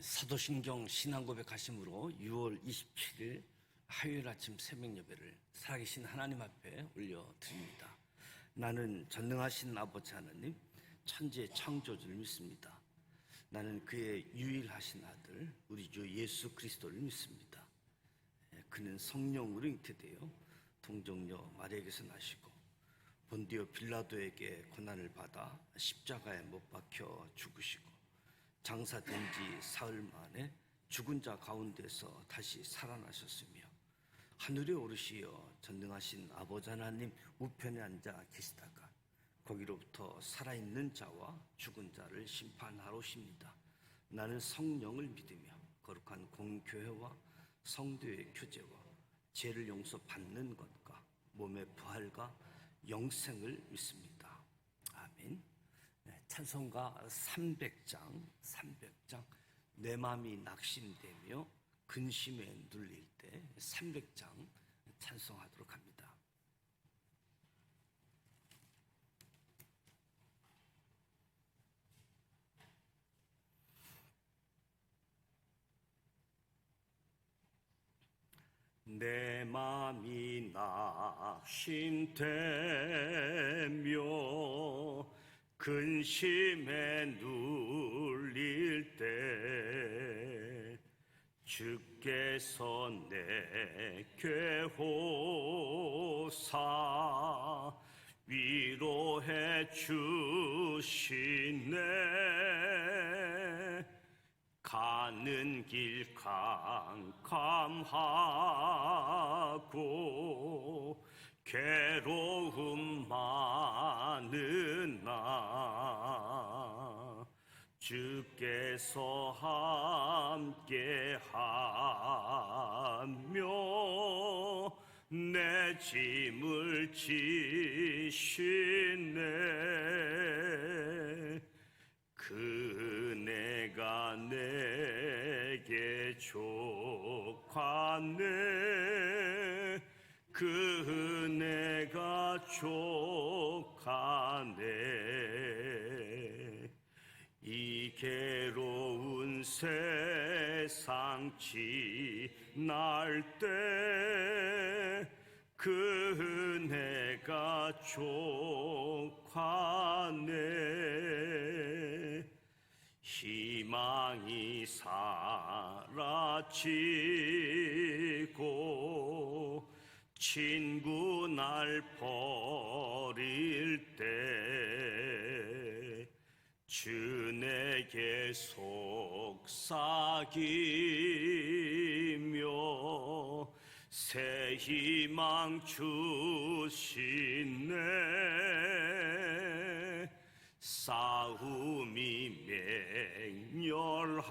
사도신경 신앙고백하심으로 6월 27일 화요일 아침 새벽 예배를 살아계신 하나님 앞에 올려드립니다. 나는 전능하신 아버지 하나님, 천지의 창조주를 믿습니다. 나는 그의 유일하신 아들 우리 주 예수 그리스도를 믿습니다. 그는 성령으로 잉태되어 동정녀 마리아에게서 나시고 본디오 빌라도에게 고난을 받아 십자가에 못 박혀 죽으시고 장사된 지 사흘 만에 죽은 자 가운데서 다시 살아나셨으며 하늘에 오르시어 전능하신 아버지 하나님 우편에 앉아 계시다가 거기로부터 살아있는 자와 죽은 자를 심판하러 오십니다. 나는 성령을 믿으며 거룩한 공교회와 성도의 교제와 죄를 용서받는 것과 몸의 부활과 영생을 믿습니다. 아멘. 찬송가 300장 내 마음이 낙심되며 근심에 눌릴 때 300장 찬송하도록 합니다. 내 마음이 낙심되며 근심에 눌릴 때 주께서 내게 오사 위로해 주시네. 가는 길 캄캄하고 괴로움 많으나 주께서 함께하며 내 짐을 지시네. 그네가 내게 족하네. 그네가 족하네. 이 괴로운 세상 지날 때 그네가 족하네. 희망이 사라지고 친구 날 버릴 때 주 내게 속삭이며 새 희망 주시네. 싸움이 맹렬하여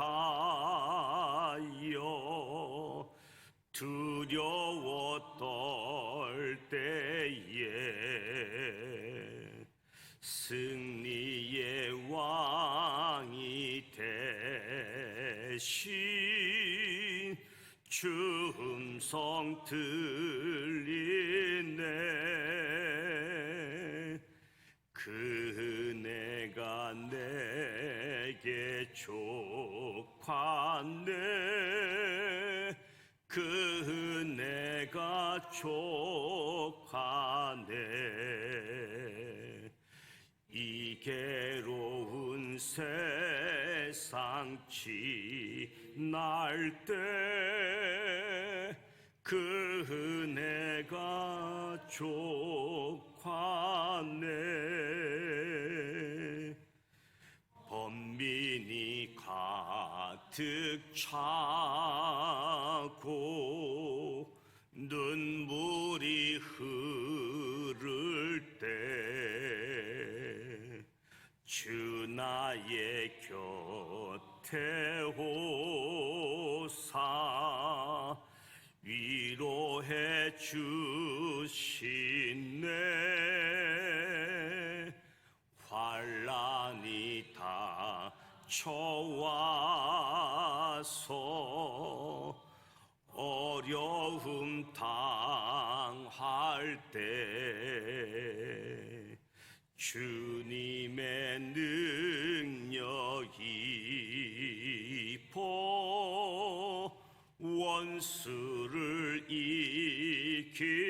두려워 떨 때에 승리의 왕이 되신 주 음성 들리네. 그네가 내게 족하네. 그네가 족하네. 이 괴로운 세상 지날 때 그네가 족하네. 번민이 가득 차고 눈물이 흐를 때 주 나의 곁에 오사 위로해 주시네. 환난이 닥쳐와서 어려움 당할 때 주님의 능력이 원수를 이기네.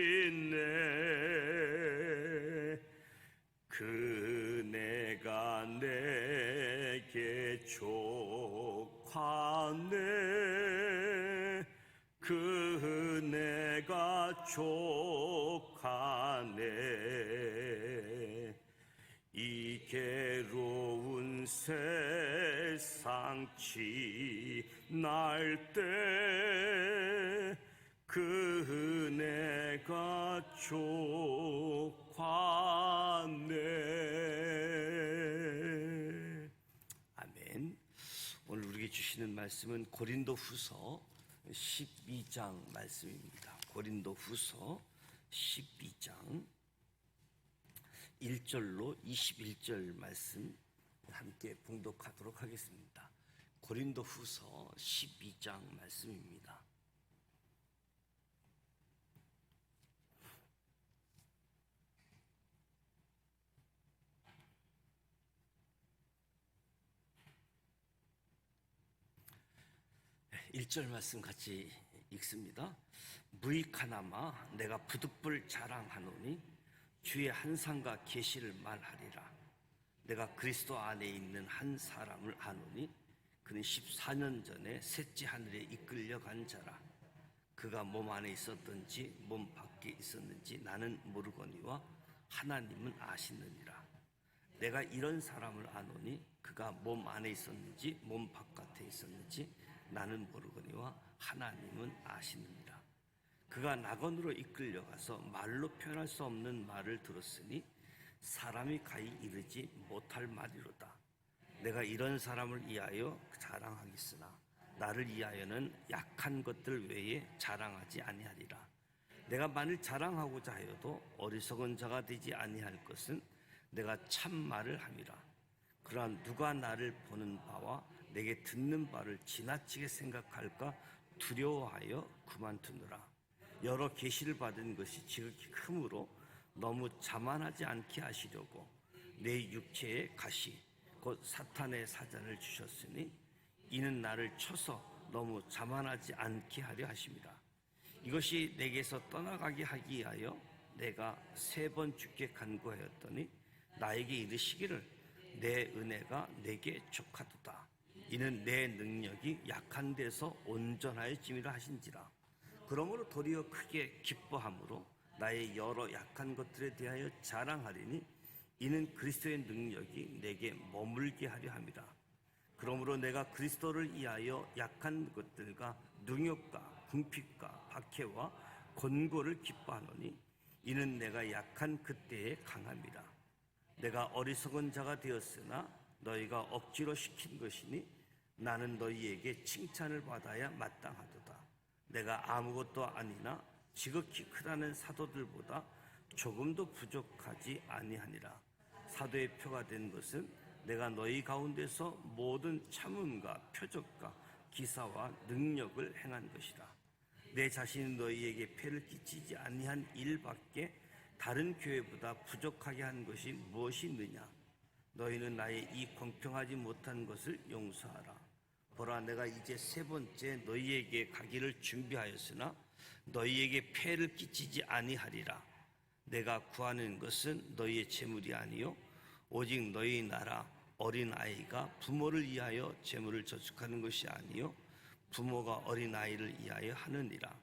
그네가 내게 족하네. 그네가 족하네. 이 괴로운 세상 지날 때 그네가 족하네. 아멘. 오늘 우리에게 주시는 말씀은 고린도후서 12장 말씀입니다. 고린도후서 12장 1절로 21절 말씀 함께 봉독하도록 하겠습니다. 고린도후서 12장 말씀입니다. 네, 1절 말씀 같이 읽습니다. 무익하나마 내가 부득불 자랑하노니 주의 한상과 계시를 말하리라. 내가 그리스도 안에 있는 한 사람을 아노니 그는 14년 전에 셋째 하늘에 이끌려 간 자라. 그가 몸 안에 있었던지 몸 밖에 있었는지 나는 모르거니와 하나님은 아시느니라. 내가 이런 사람을 아노니 그가 몸 안에 있었는지 몸 바깥에 있었는지 나는 모르거니와 하나님은 아시느니라. 그가 낙원으로 이끌려가서 말로 표현할 수 없는 말을 들었으니 사람이 가히 이르지 못할 말이로다. 내가 이런 사람을 위하여 자랑하겠으나 나를 위하여는 약한 것들 외에 자랑하지 아니하리라. 내가 만일 자랑하고자 하여도 어리석은 자가 되지 아니할 것은 내가 참 말을 함이라. 그러나 누가 나를 보는 바와 내게 듣는 바를 지나치게 생각할까 두려워하여 그만두느라. 여러 계시를 받은 것이 지극히 크므로 너무 자만하지 않게 하시려고 내 육체에 가시 곧 사탄의 사자를 주셨으니 이는 나를 쳐서 너무 자만하지 않게 하려 하심이라. 이것이 내게서 떠나가게 하기 위하여 내가 3번 주께 간구하였더니 나에게 이르시기를 내 은혜가 내게 족하도다. 이는 내 능력이 약한 데서 온전하여짐이라 하신지라. 그러므로 도리어 크게 기뻐함으로 나의 여러 약한 것들에 대하여 자랑하리니 이는 그리스도의 능력이 내게 머물게 하려 함이라. 그러므로 내가 그리스도를 위하여 약한 것들과 능욕과 궁핍과 박해와 권고를 기뻐하노니 이는 내가 약한 그때에 강함이라. 내가 어리석은 자가 되었으나 너희가 억지로 시킨 것이니 나는 너희에게 칭찬을 받아야 마땅하도다. 내가 아무것도 아니나 지극히 크다는 사도들보다 조금도 부족하지 아니하니라. 사도의 표가 된 것은 내가 너희 가운데서 모든 참음과 표적과 기사와 능력을 행한 것이라. 내 자신이 너희에게 폐를 끼치지 아니한 일밖에 다른 교회보다 부족하게 한 것이 무엇이 있느냐. 너희는 나의 이 공평하지 못한 것을 용서하라. 보라, 내가 이제 3번째 너희에게 가기를 준비하였으나 너희에게 폐를 끼치지 아니하리라. 내가 구하는 것은 너희의 재물이 아니요 오직 너희 나라 어린 아이가 부모를 위하여 재물을 저축하는 것이 아니요 부모가 어린 아이를 위하여 하느니라.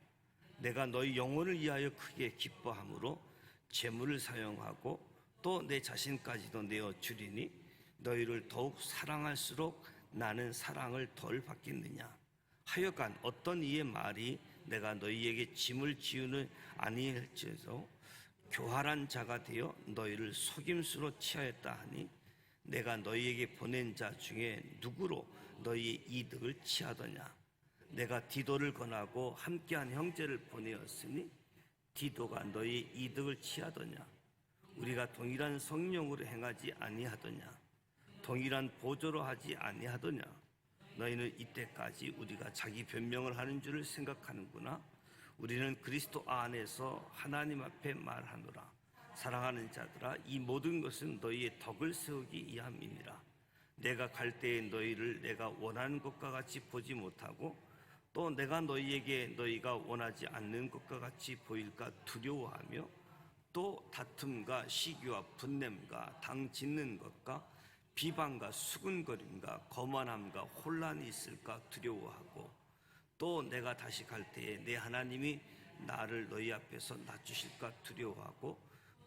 내가 너희 영혼을 위하여 크게 기뻐함으로 재물을 사용하고 또 내 자신까지도 내어 주리니 너희를 더욱 사랑할수록 나는 사랑을 덜 받겠느냐. 하여간 어떤 이의 말이 내가 너희에게 짐을 지우는 아니할지라도 교활한 자가 되어 너희를 속임수로 취하였다 하니 내가 너희에게 보낸 자 중에 누구로 너희의 이득을 취하더냐. 내가 디도를 권하고 함께한 형제를 보내었으니 디도가 너희의 이득을 취하더냐. 우리가 동일한 성령으로 행하지 아니하더냐. 동일한 보조로 하지 아니하더냐. 너희는 이때까지 우리가 자기 변명을 하는 줄을 생각하는구나. 우리는 그리스도 안에서 하나님 앞에 말하노라. 사랑하는 자들아, 이 모든 것은 너희의 덕을 세우기 위함이니라. 내가 갈 때에 너희를 내가 원하는 것과 같이 보지 못하고 또 내가 너희에게 너희가 원하지 않는 것과 같이 보일까 두려워하며 또 다툼과 시기와 분냄과 당 짓는 것과 비방과 수군거림과 거만함과 혼란이 있을까 두려워하고 또 내가 다시 갈 때에 내 하나님이 나를 너희 앞에서 낮추실까 두려워하고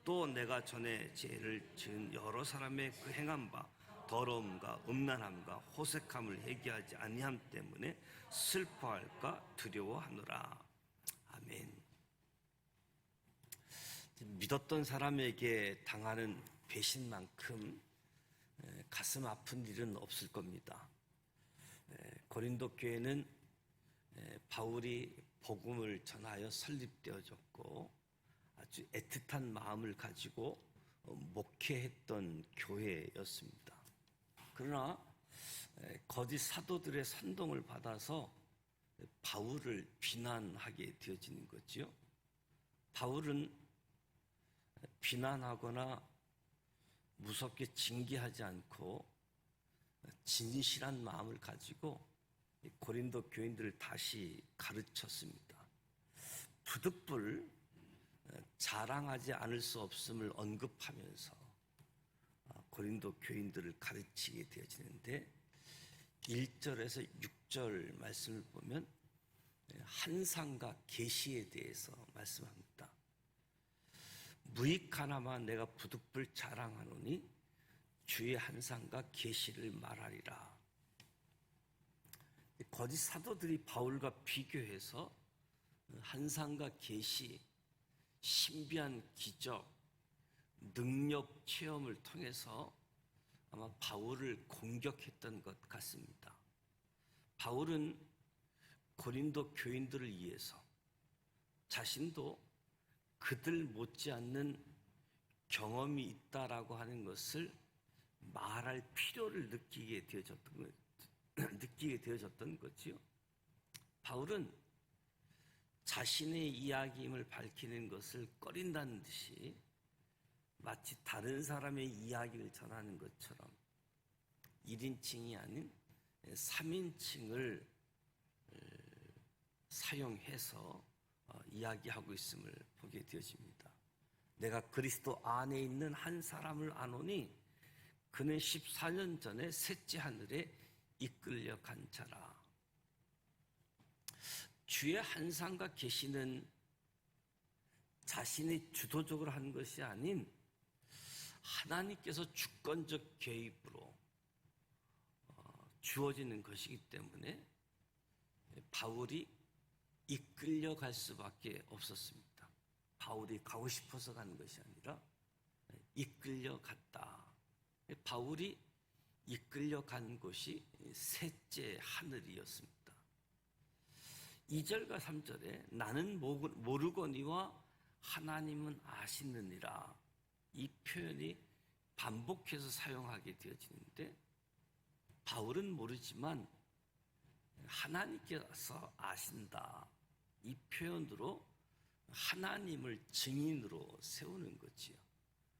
또 내가 전에 죄를 지은 여러 사람의 그 행한 바 더러움과 음란함과 호색함을 회개하지 아니함 때문에 슬퍼할까 두려워하노라. 아멘. 믿었던 사람에게 당하는 배신만큼 가슴 아픈 일은 없을 겁니다. 고린도 교회는 바울이 복음을 전하여 설립되어졌고 아주 애틋한 마음을 가지고 목회했던 교회였습니다. 그러나 거짓 사도들의 선동을 받아서 바울을 비난하게 되어지는 거죠. 바울은 비난하거나 무섭게 징계하지 않고 진실한 마음을 가지고 고린도 교인들을 다시 가르쳤습니다. 부득불 자랑하지 않을 수 없음을 언급하면서 고린도 교인들을 가르치게 되어지는데 1절에서 6절 말씀을 보면 한상과 계시에 대해서 말씀합니다. 무익하나마 내가 부득불 자랑하노니 주의 한상과 계시를 말하리라. 거짓 사도들이 바울과 비교해서 한상과 계시, 신비한 기적, 능력 체험을 통해서 아마 바울을 공격했던 것 같습니다. 바울은 고린도 교인들을 위해서 자신도 그들 못지않는 경험이 있다라고 하는 것을 말할 필요를 느끼게 되어졌던 거지요. 바울은 자신의 이야기임을 밝히는 것을 꺼린다는 듯이 마치 다른 사람의 이야기를 전하는 것처럼 1인칭이 아닌 3인칭을 사용해서 이야기하고 있음을 보게 되어집니다. 내가 그리스도 안에 있는 한 사람을 아노니 그는 14년 전에 셋째 하늘에 이끌려 간 자라. 주의 한상과 계시는 자신이 주도적으로 한 것이 아닌 하나님께서 주권적 개입으로 주어지는 것이기 때문에 바울이 이끌려 갈 수밖에 없었습니다. 바울이 가고 싶어서 간 것이 아니라 이끌려 갔다. 바울이 이끌려 간 곳이 셋째 하늘이었습니다. 2절과 3절에 나는 모르거니와 하나님은 아시느니라. 이 표현이 반복해서 사용하게 되어지는데 바울은 모르지만 하나님께서 아신다. 이 표현으로 하나님을 증인으로 세우는 거지요.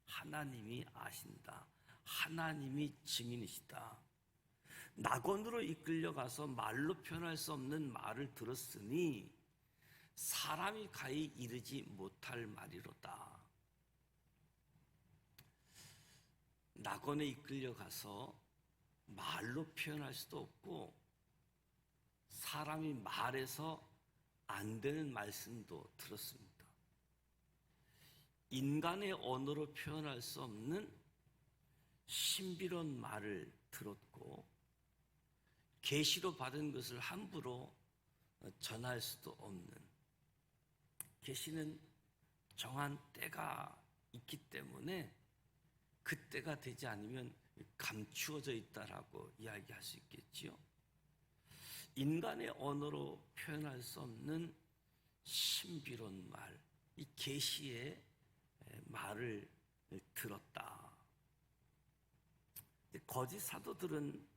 하나님이 아신다. 하나님이 증인이시다. 낙원으로 이끌려가서 말로 표현할 수 없는 말을 들었으니 사람이 가히 이르지 못할 말이로다. 낙원에 이끌려가서 말로 표현할 수도 없고 사람이 말해서 안 되는 말씀도 들었습니다. 인간의 언어로 표현할 수 없는 신비로운 말을 들었고 계시로 받은 것을 함부로 전할 수도 없는, 계시는 정한 때가 있기 때문에 그 때가 되지 않으면 감추어져 있다라고 이야기할 수 있겠지요. 인간의 언어로 표현할 수 없는 신비로운 말, 이 계시의 말을 들었다. 거짓 사도들은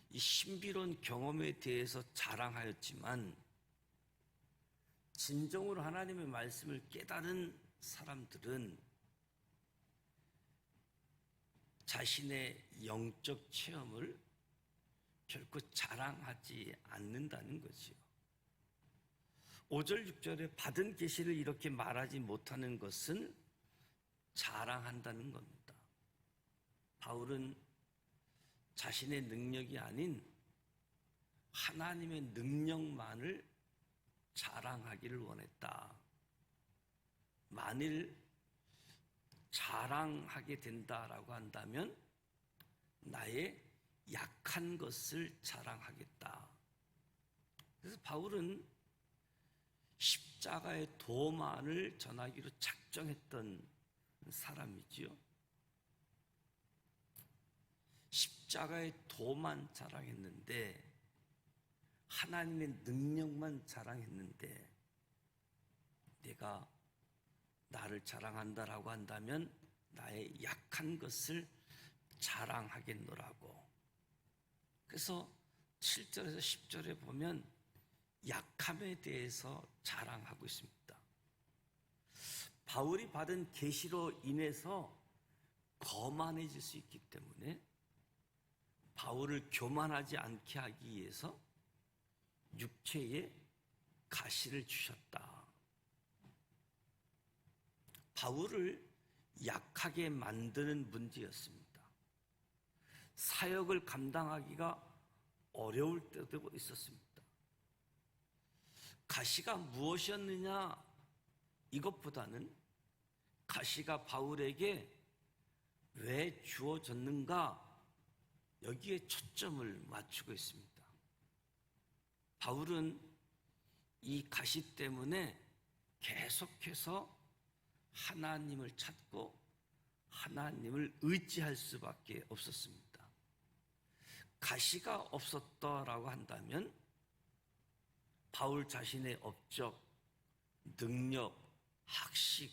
이 신비로운 경험에 대해서 자랑하였지만 진정으로 하나님의 말씀을 깨달은 사람들은 자신의 영적 체험을 결코 자랑하지 않는다는 거지요. 5절 6절에 받은 계시를 이렇게 말하지 못하는 것은 자랑한다는 겁니다. 바울은 자신의 능력이 아닌 하나님의 능력만을 자랑하기를 원했다. 만일 자랑하게 된다라고 한다면 나의 약한 것을 자랑하겠다. 그래서 바울은 십자가의 도만을 전하기로 작정했던 사람이지요. 십자가의 도만 자랑했는데, 하나님의 능력만 자랑했는데, 내가 나를 자랑한다라고 한다면 나의 약한 것을 자랑하겠노라고. 그래서 7절에서 10절에 보면 약함에 대해서 자랑하고 있습니다. 바울이 받은 계시로 인해서 거만해질 수 있기 때문에 바울을 교만하지 않게 하기 위해서 육체에 가시를 주셨다. 바울을 약하게 만드는 문제였습니다. 사역을 감당하기가 어려울 때도 있었습니다. 가시가 무엇이었느냐, 이것보다는 가시가 바울에게 왜 주어졌는가, 여기에 초점을 맞추고 있습니다. 바울은 이 가시 때문에 계속해서 하나님을 찾고 하나님을 의지할 수밖에 없었습니다. 가시가 없었다라고 한다면 바울 자신의 업적, 능력, 학식,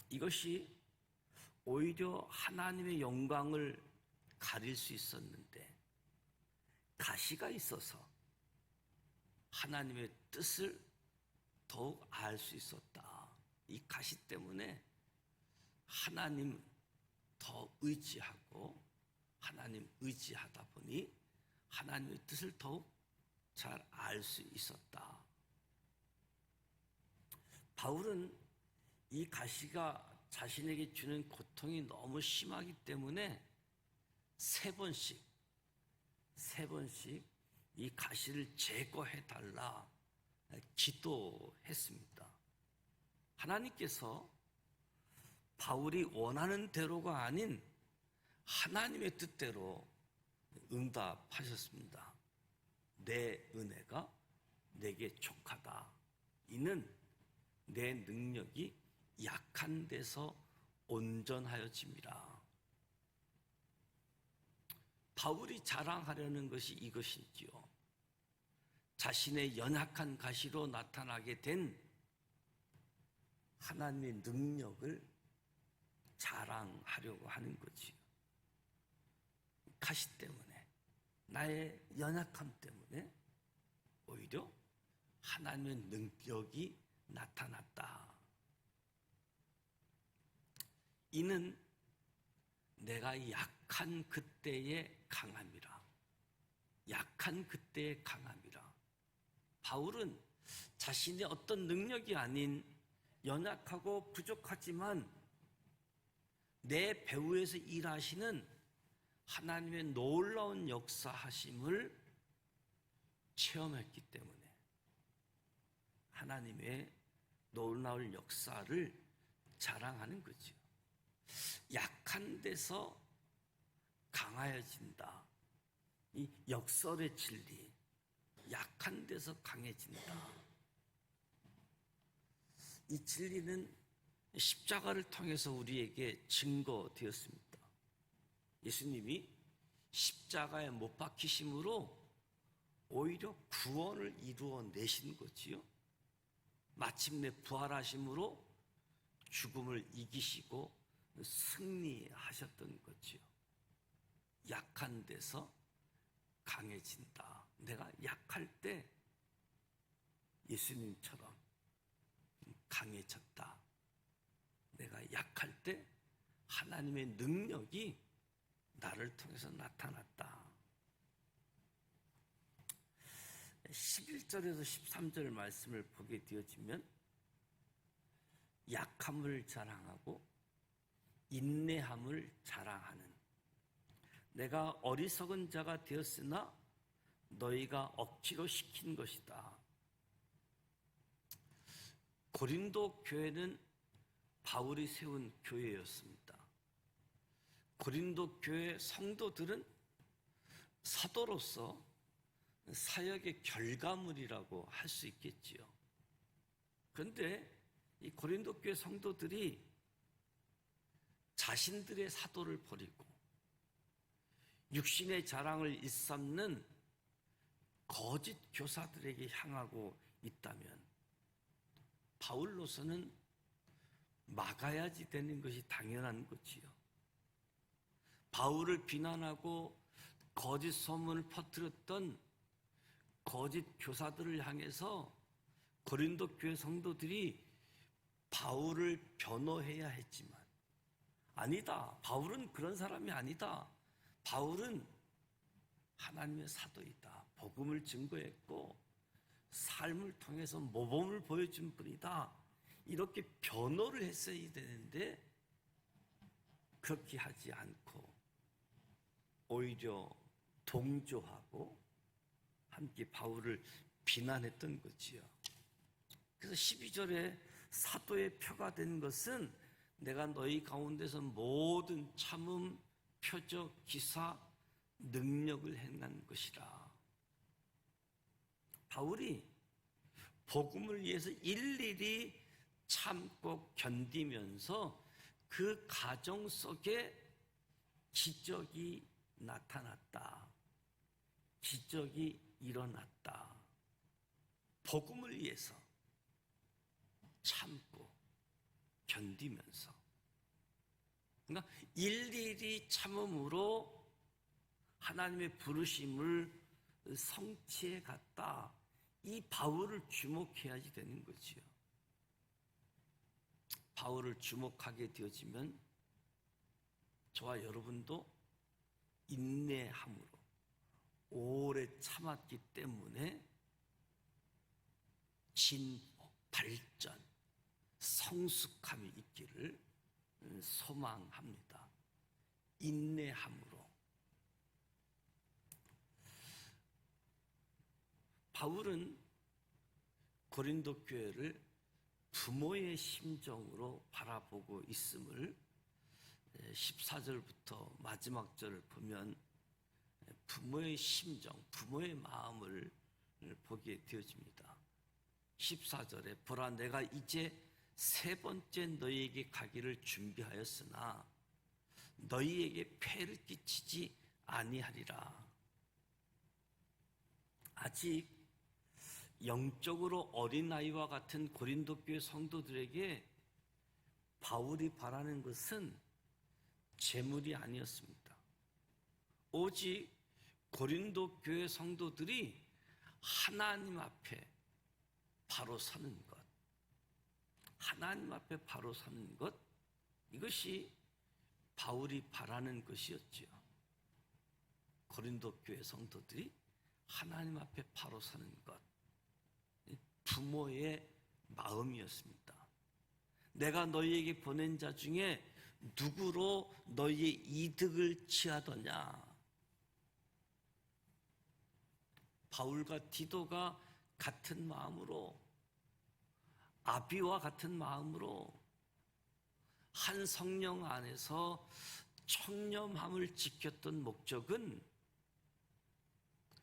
이것이 오히려 하나님의 영광을 가릴 수 있었는데, 가시가 있어서 하나님의 뜻을 더욱 알 수 있었다. 이 가시 때문에 하나님 더 의지하고 하나님 의지하다 보니 하나님의 뜻을 더욱 잘 알 수 있었다. 바울은 이 가시가 자신에게 주는 고통이 너무 심하기 때문에 세 번씩 이 가시를 제거해 달라 기도했습니다. 하나님께서 바울이 원하는 대로가 아닌 하나님의 뜻대로 응답하셨습니다. 내 은혜가 내게 족하다. 이는 내 능력이 약한 데서 온전하여짐이라. 바울이 자랑하려는 것이 이것이지요. 자신의 연약한 가시로 나타나게 된 하나님의 능력을 자랑하려고 하는 거지요. 가시 때문에, 나의 연약함 때문에 오히려 하나님의 능력이 나타났다. 이는 내가 약한 그때의 강함이라. 약한 그때의 강함이라. 바울은 자신의 어떤 능력이 아닌 연약하고 부족하지만 내 배후에서 일하시는 하나님의 놀라운 역사하심을 체험했기 때문에 하나님의 놀라운 역사를 자랑하는 거죠. 약한 데서 강하여진다. 이 역설의 진리, 약한 데서 강해진다. 이 진리는 십자가를 통해서 우리에게 증거되었습니다. 예수님이 십자가에 못 박히심으로 오히려 구원을 이루어내신 거지요. 마침내 부활하심으로 죽음을 이기시고 승리하셨던 거지요. 약한 데서 강해진다. 내가 약할 때 예수님처럼 강해졌다. 내가 약할 때 하나님의 능력이 나를 통해서 나타났다. 11절에서 13절 말씀을 보게 되어지면 약함을 자랑하고 인내함을 자랑하는, 내가 어리석은 자가 되었으나 너희가 억지로 시킨 것이다. 고린도 교회는 바울이 세운 교회였습니다. 고린도 교회 성도들은 사도로서 사역의 결과물이라고 할 수 있겠지요. 그런데 이 고린도 교회 성도들이 자신들의 사도를 버리고 육신의 자랑을 일삼는 거짓 교사들에게 향하고 있다면 바울로서는 막아야지 되는 것이 당연한 거지요. 바울을 비난하고 거짓 소문을 퍼뜨렸던 거짓 교사들을 향해서 고린도 교회 성도들이 바울을 변호해야 했지만, 아니다, 바울은 그런 사람이 아니다, 바울은 하나님의 사도이다, 복음을 증거했고 삶을 통해서 모범을 보여준 분이다, 이렇게 변호를 했어야 되는데 그렇게 하지 않고 오히려 동조하고 함께 바울을 비난했던 거지요. 그래서 12절에 사도의 표가 된 것은 내가 너희 가운데서 모든 참음, 표적, 기사, 능력을 행한 것이라. 바울이 복음을 위해서 일일이 참고 견디면서 그 과정 속에 기적이 나타났다. 기적이 일어났다. 복음을 위해서 참고 견디면서, 그러니까 일일이 참음으로 하나님의 부르심을 성취해 갔다. 이 바울을 주목해야지 되는 거지요. 바울을 주목하게 되어지면 저와 여러분도 인내함으로 오래 참았기 때문에 진보, 발전, 성숙함이 있기를 소망합니다. 인내함으로. 바울은 고린도 교회를 부모의 심정으로 바라보고 있음을 14절부터 마지막 절을 보면 부모의 심정, 부모의 마음을 보게 되어집니다. 14절에 보라, 내가 이제 세 번째 너희에게 가기를 준비하였으나 너희에게 폐를 끼치지 아니하리라. 아직 영적으로 어린아이와 같은 고린도 교회 성도들에게 바울이 바라는 것은 재물이 아니었습니다. 오직 고린도 교회 성도들이 하나님 앞에 바로 서는 것, 하나님 앞에 바로 서는 것, 이것이 바울이 바라는 것이었지요. 고린도 교회 성도들이 하나님 앞에 바로 서는 것, 부모의 마음이었습니다. 내가 너희에게 보낸 자 중에 누구로 너희의 이득을 취하더냐? 바울과 디도가 같은 마음으로, 아비와 같은 마음으로 한 성령 안에서 청렴함을 지켰던 목적은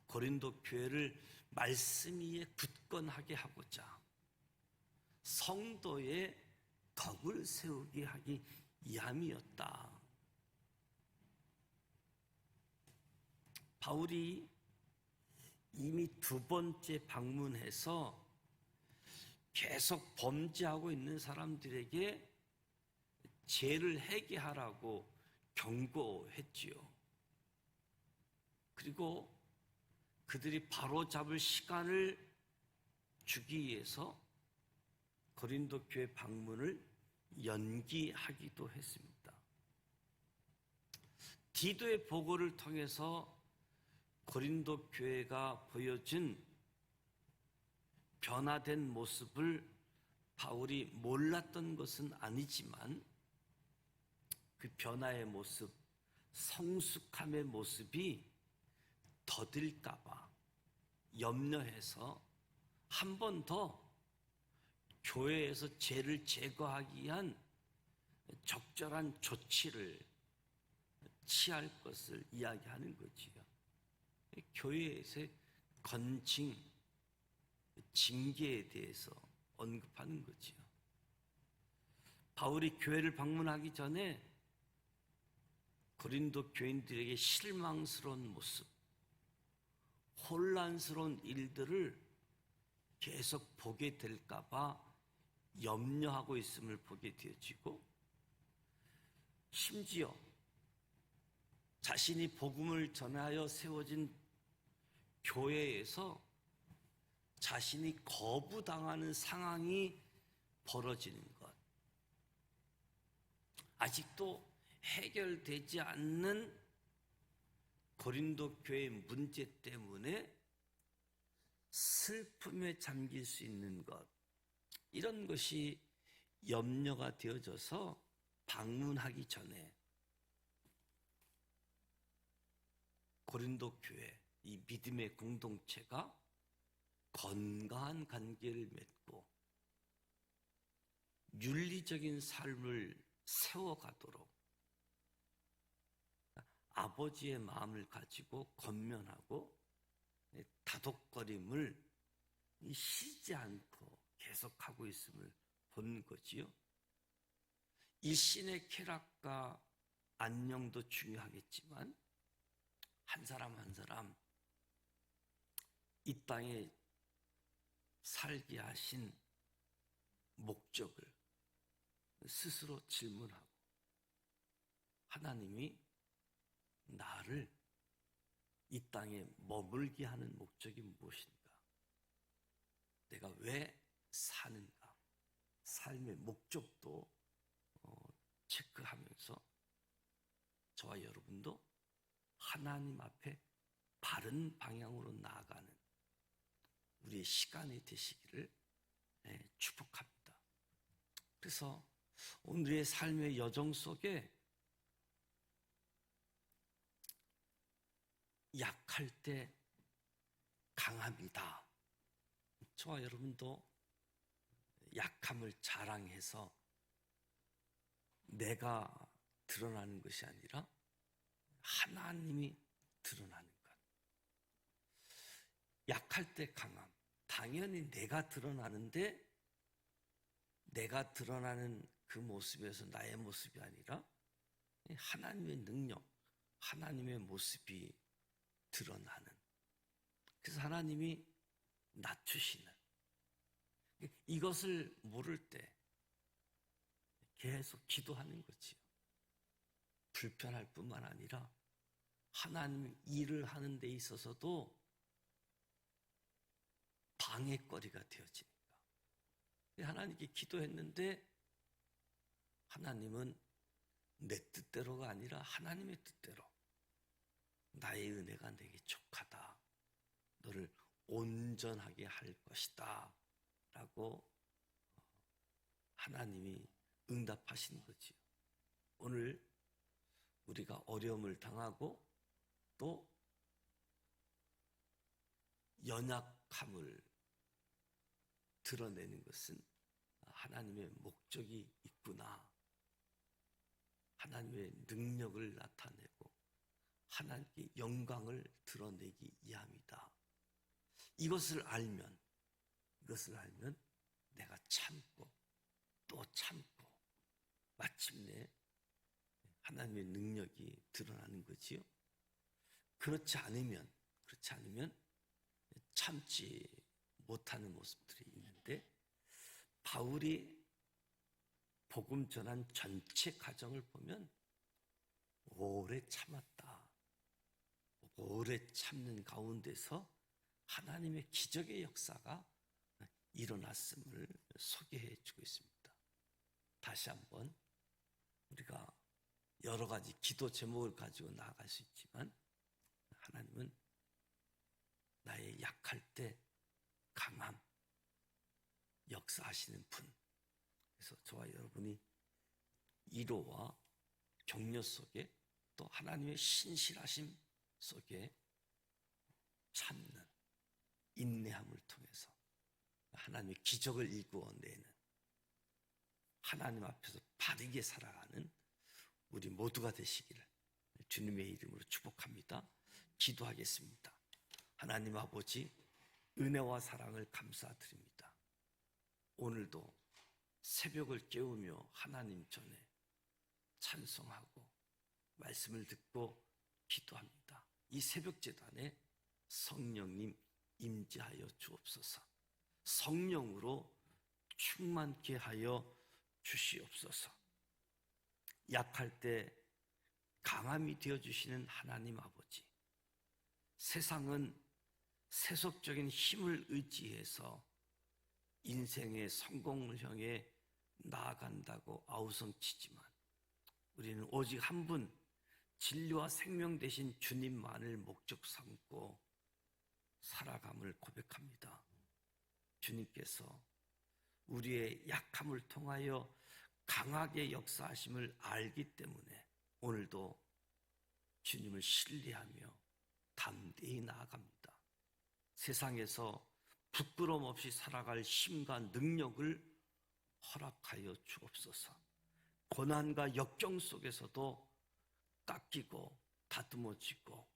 고린도 교회를 말씀 위에 굳건하게 하고자 성도의 덕을 세우게 하기 위함이었다. 바울이 이미 두 번째 방문해서 계속 범죄하고 있는 사람들에게 죄를 회개하라고 경고했지요. 그리고 그들이 바로잡을 시간을 주기 위해서 고린도 교회 방문을 연기하기도 했습니다. 디도의 보고를 통해서 고린도 교회가 보여준 변화된 모습을 바울이 몰랐던 것은 아니지만 그 변화의 모습, 성숙함의 모습이 더딜까 봐 염려해서 한 번 더 교회에서 죄를 제거하기 위한 적절한 조치를 취할 것을 이야기하는 거지요. 교회에서의 건징, 징계에 대해서 언급하는 거지요. 바울이 교회를 방문하기 전에 고린도 교인들에게 실망스러운 모습, 혼란스러운 일들을 계속 보게 될까 봐 염려하고 있음을 보게 되어지고, 심지어 자신이 복음을 전하여 세워진 교회에서 자신이 거부당하는 상황이 벌어지는 것, 아직도 해결되지 않는 고린도 교회의 문제 때문에 슬픔에 잠길 수 있는 것, 이런 것이 염려가 되어져서 방문하기 전에 고린도 교회, 이 믿음의 공동체가 건강한 관계를 맺고 윤리적인 삶을 세워가도록 아버지의 마음을 가지고 권면하고 다독거림을 쉬지 않고 계속하고 있음을 본 거지요. 일신의 쾌락과 안녕도 중요하겠지만 한 사람 한 사람 이 땅에 살게 하신 목적을 스스로 질문하고, 하나님이 나를 이 땅에 머물게 하는 목적이 무엇인가? 내가 왜 사는가? 삶의 목적도 체크하면서 저와 여러분도 하나님 앞에 바른 방향으로 나아가는 우리의 시간이 되시기를 축복합니다. 그래서 오늘의 삶의 여정 속에 약할 때 강합니다. 저와 여러분도 약함을 자랑해서 내가 드러나는 것이 아니라 하나님이 드러나는 것. 약할 때 강함, 당연히 내가 드러나는데 내가 드러나는 그 모습에서 나의 모습이 아니라 하나님의 능력, 하나님의 모습이 드러나는, 그래서 하나님이 낮추시는, 이것을 모를 때 계속 기도하는 거지요. 불편할 뿐만 아니라 하나님 일을 하는 데 있어서도 방해거리가 되어지니까. 하나님께 기도했는데 하나님은 내 뜻대로가 아니라 하나님의 뜻대로, 나의 은혜가 내게 족하다, 너를 온전하게 할 것이다 라고 하나님이 응답하신 거지요. 오늘 우리가 어려움을 당하고 또 연약함을 드러내는 것은 하나님의 목적이 있구나, 하나님의 능력을 나타내고 하나님께 영광을 드러내기 위함이다. 이것을 알면 내가 참고 또 참고 마침내 하나님의 능력이 드러나는 거지요. 그렇지 않으면 참지 못하는 모습들이 있는데, 바울이 복음 전한 전체 과정을 보면 오래 참았다. 오래 참는 가운데서 하나님의 기적의 역사가 일어났음을 소개해 주고 있습니다. 다시 한번 우리가 여러 가지 기도 제목을 가지고 나아갈 수 있지만, 하나님은 나의 약할 때 강함, 역사하시는 분. 그래서 저와 여러분이 위로와 격려 속에 또 하나님의 신실하심 속에 참는 인내함을 통해서 하나님의 기적을 일구어내는, 하나님 앞에서 바르게 살아가는 우리 모두가 되시기를 주님의 이름으로 축복합니다. 기도하겠습니다. 하나님 아버지, 은혜와 사랑을 감사드립니다. 오늘도 새벽을 깨우며 하나님 전에 찬송하고 말씀을 듣고 기도합니다. 이 새벽 제단에 성령님 임재하여 주옵소서. 성령으로 충만케 하여 주시옵소서. 약할 때 강함이 되어주시는 하나님 아버지, 세상은 세속적인 힘을 의지해서 인생의 성공을 향해 나아간다고 아우성치지만 우리는 오직 한 분, 진리와 생명 되신 주님만을 목적 삼고 살아감을 고백합니다. 주님께서 우리의 약함을 통하여 강하게 역사하심을 알기 때문에 오늘도 주님을 신뢰하며 담대히 나아갑니다. 세상에서 부끄러움 없이 살아갈 힘과 능력을 허락하여 주옵소서. 고난과 역경 속에서도 깎이고 다듬어지고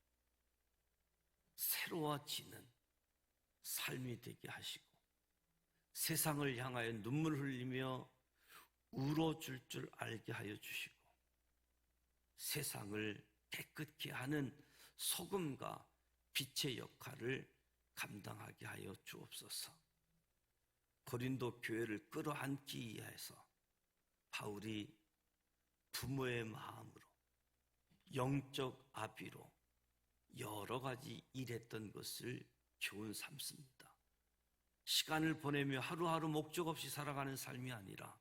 새로워지는 삶이 되게 하시고, 세상을 향하여 눈물 흘리며 울어줄 줄 알게 하여 주시고, 세상을 깨끗게 하는 소금과 빛의 역할을 감당하게 하여 주옵소서. 고린도 교회를 끌어안기 위해서 바울이 부모의 마음으로, 영적 아비로 여러 가지 일했던 것을 교훈 삼습니다. 시간을 보내며 하루하루 목적 없이 살아가는 삶이 아니라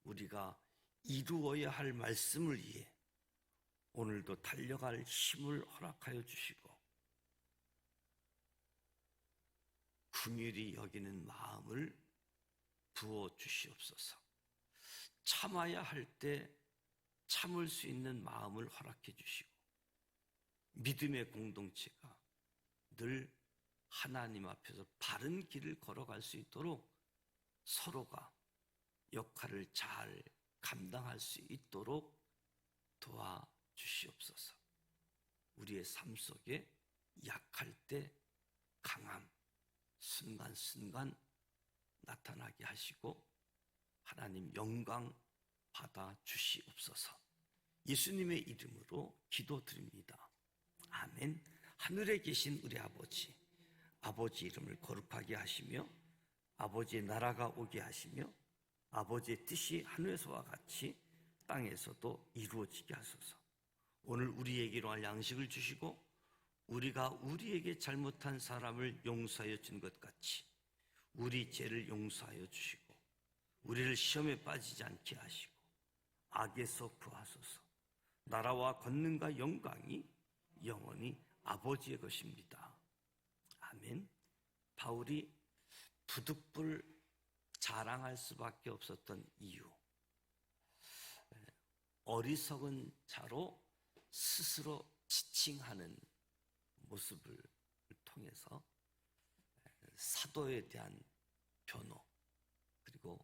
우리가 이루어야 할 말씀을 위해 오늘도 달려갈 힘을 허락하여 주시고, 긍휼히 여기는 마음을 부어 주시옵소서. 참아야 할 때 참을 수 있는 마음을 허락해 주시고, 믿음의 공동체가 늘 하나님 앞에서 바른 길을 걸어갈 수 있도록 서로가 역할을 잘 감당할 수 있도록 도와주시옵소서. 우리의 삶 속에 약할 때 강함 순간순간 나타나게 하시고 하나님 영광 받아 주시옵소서. 예수님의 이름으로 기도드립니다. 아멘. 하늘에 계신 우리 아버지, 아버지 이름을 거룩하게 하시며 아버지의 나라가 오게 하시며 아버지의 뜻이 하늘에서와 같이 땅에서도 이루어지게 하소서. 오늘 우리에게 일용할 양식을 주시고 우리가 우리에게 잘못한 사람을 용서하여 준 것 같이 우리 죄를 용서하여 주시고 우리를 시험에 빠지지 않게 하시고 악에서 구하소서. 나라와 권능과 영광이 영원히 아버지의 것입니다. 아멘. 바울이 부득불 자랑할 수밖에 없었던 이유, 어리석은 자로 스스로 지칭하는 모습을 통해서 사도에 대한 변호, 그리고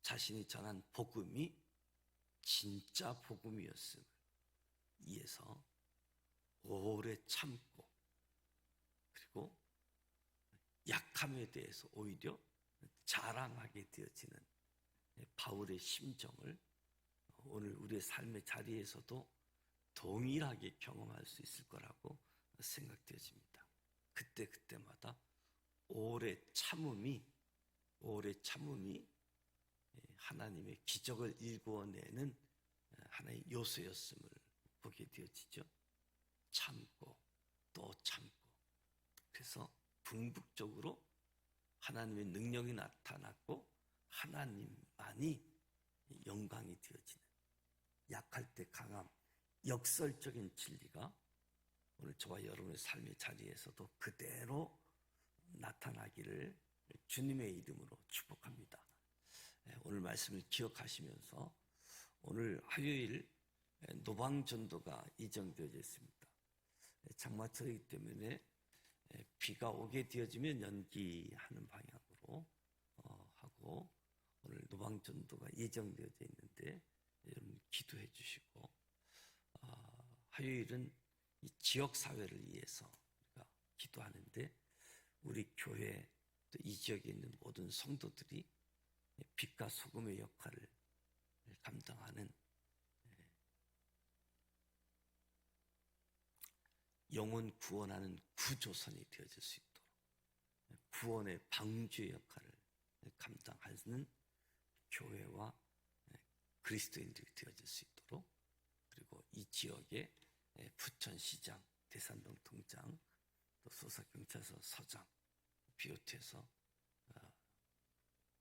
자신이 전한 복음이 진짜 복음이었음을 위해서 오래 참고, 그리고 약함에 대해서 오히려 자랑하게 되어지는 바울의 심정을 오늘 우리의 삶의 자리에서도 동일하게 경험할 수 있을 거라고 생각되어집니다. 그때마다 오래 참음이 하나님의 기적을 일구어내는 하나의 요소였음을 보게 되어지죠. 참고 또 참고, 그래서 궁극적으로 하나님의 능력이 나타났고 하나님만이 영광이 되어지는, 약할 때 강함, 역설적인 진리가 오늘 저와 여러분의 삶의 자리에서도 그대로 나타나기를 주님의 이름으로 축복합니다. 오늘 말씀을 기억하시면서 오늘 화요일 노방전도가 예정되어져 있습니다. 장마철이기 때문에 비가 오게 되어지면 연기하는 방향으로 하고 오늘 노방전도가 예정되어져 있는데 여러분 기도해 주시고 화요일은 이 지역사회를 위해서 우리가 기도하는데 우리 교회 또 이 지역에 있는 모든 성도들이 빛과 소금의 역할을 감당하는 영혼 구원하는 구조선이 되어질 수 있도록 구원의 방주의 역할을 감당하는 교회와 그리스도인들이 되어질 수 있도록 그리고 이 지역의 부천시장, 대산동 통장, 또 소사경찰서 서장 비롯해서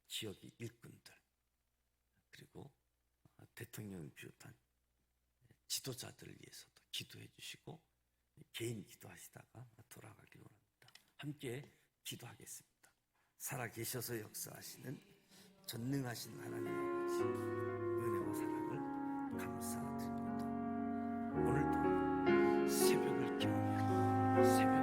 지역의 일꾼들 그리고 대통령을 비롯한 지도자들을 위해서도 기도해 주시고 개인 기도하시다가 돌아가기를 원합니다. 함께 기도하겠습니다. 살아계셔서 역사하시는 전능하신 하나님 아버지 은혜와 사랑을 감사드립니다. 오늘도 새벽을 깨우며 새벽